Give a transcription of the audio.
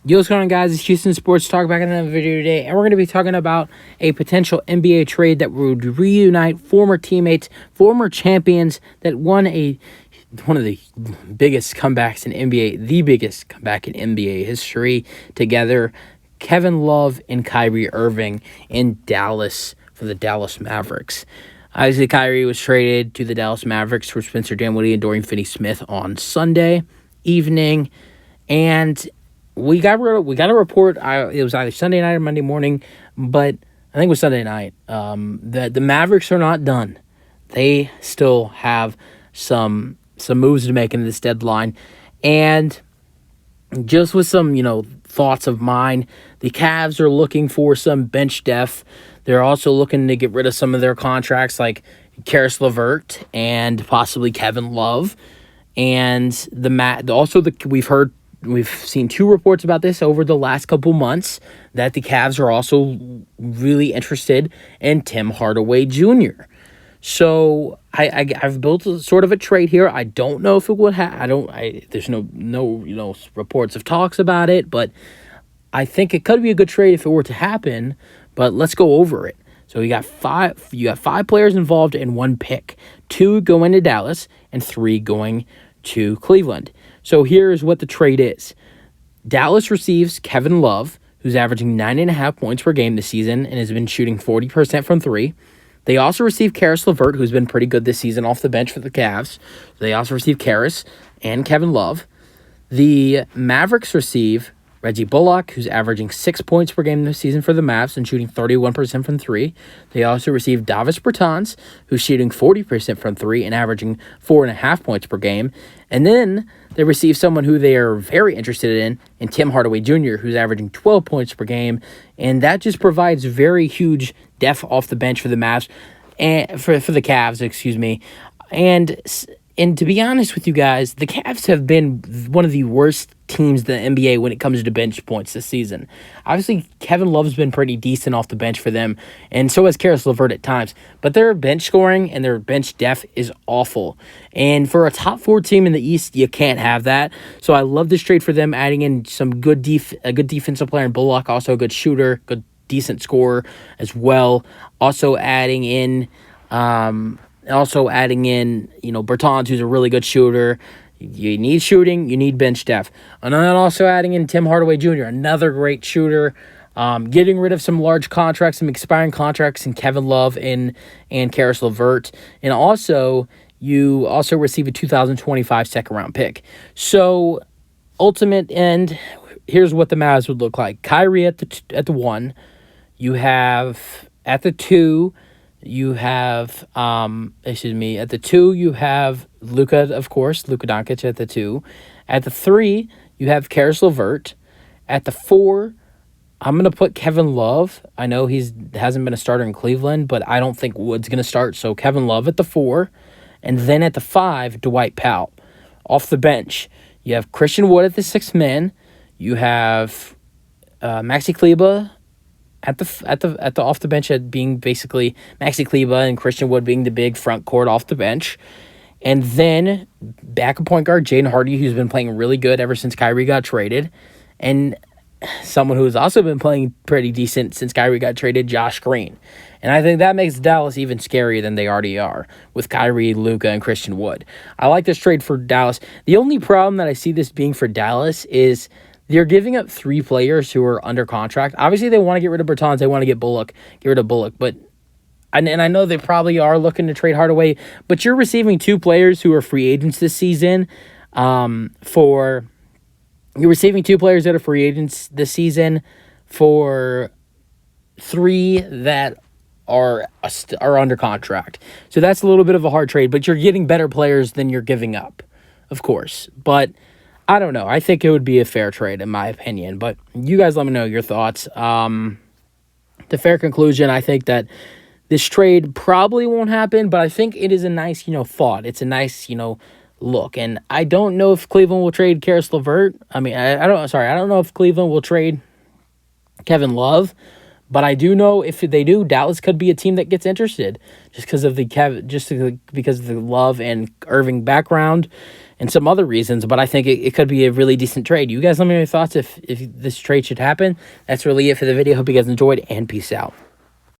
Yo, what's going on, guys? It's Houston Sports Talk back in the video today, and we're going to be talking about a potential NBA trade that would reunite former teammates, former champions that won one of the biggest comebacks in NBA, the biggest comeback in NBA history together. Kevin Love and Kyrie Irving in Dallas for the Dallas Mavericks. Obviously, Kyrie was traded to the Dallas Mavericks for Spencer Dinwiddie and Dorian Finney-Smith on Sunday evening, and we got a report. It was either Sunday night or Monday morning, but I think it was Sunday night. The Mavericks are not done. They still have some moves to make in this deadline, and just with some thoughts of mine, the Cavs are looking for some bench depth. They're also looking to get rid of some of their contracts, like Karis LeVert and possibly Kevin Love, and We've seen two reports about this over the last couple months that the Cavs are also really interested in Tim Hardaway Jr. So I've built sort of a trade here. I don't know if it would there's no reports of talks about it, but I think it could be a good trade if it were to happen. But let's go over it. So you got five players involved in one pick. 2 going to Dallas and 3 going to Cleveland. So here's what the trade is. Dallas receives Kevin Love, who's averaging 9.5 points per game this season and has been shooting 40% from 3. They also receive Karis LeVert, who's been pretty good this season off the bench for the Cavs. They also receive Karis and Kevin Love. The Mavericks receive Reggie Bullock, who's averaging 6 points per game this season for the Mavs and shooting 31% from 3. They also receive Davis Bertans, who's shooting 40% from 3 and averaging 4.5 points per game. And then they receive someone who they are very interested in Tim Hardaway Jr., who's averaging 12 points per game. And that just provides very huge depth off the bench for the Mavs, and for the Cavs, excuse me. And to be honest with you guys, the Cavs have been one of the worst teams in the NBA when it comes to bench points this season. Obviously, Kevin Love's been pretty decent off the bench for them, and so has Karis LeVert at times. But their bench scoring and their bench depth is awful. And for a top 4 team in the East, you can't have that. So I love this trade for them, adding in some a good defensive player in Bullock, also a good shooter, good decent scorer as well. Also adding in Bertans, who's a really good shooter. You need shooting, you need bench depth. And then also adding in Tim Hardaway Jr., another great shooter. Getting rid of some large contracts, some expiring contracts in Kevin Love and Karis LeVert. And also, you also receive a 2025 second-round pick. So, ultimate end, here's what the Mavs would look like. Kyrie at the 1. You have, at the 2... at the 2, you have Luka, of course, Luka Doncic at the 2. At the 3, you have Karis LeVert. At the 4, I'm going to put Kevin Love. I know hasn't been a starter in Cleveland, but I don't think Wood's going to start, so Kevin Love at the 4. And then at the 5, Dwight Powell. Off the bench, you have Christian Wood at the 6th man. You have Maxi Kleber at the off the bench, at being basically Maxi Kleber and Christian Wood being the big front court off the bench. And then backup point guard Jaden Hardy, who's been playing really good ever since Kyrie got traded. And someone who has also been playing pretty decent since Kyrie got traded, Josh Green. And I think that makes Dallas even scarier than they already are with Kyrie, Luka, and Christian Wood. I like this trade for Dallas. The only problem that I see this being for Dallas is they're giving up 3 players who are under contract. Obviously, they want to get rid of Bertans. They want to get rid of Bullock. But and I know they probably are looking to trade Hardaway. But you're receiving 2 players who are free agents this season. You're receiving 2 players that are free agents this season for 3 that are under contract. So that's a little bit of a hard trade. But you're getting better players than you're giving up, of course. But I don't know. I think it would be a fair trade, in my opinion. But you guys let me know your thoughts. The fair conclusion, I think that this trade probably won't happen, but I think it is a nice, thought. It's a nice, look. And I don't know if Cleveland will trade I don't know if Cleveland will trade Kevin Love, But I do know if they do, Dallas could be a team that gets interested just because of because of the Love and Irving background and some other reasons. But I think it could be a really decent trade. You guys let me know your thoughts if this trade should happen. That's really it for the video. Hope you guys enjoyed, and peace out.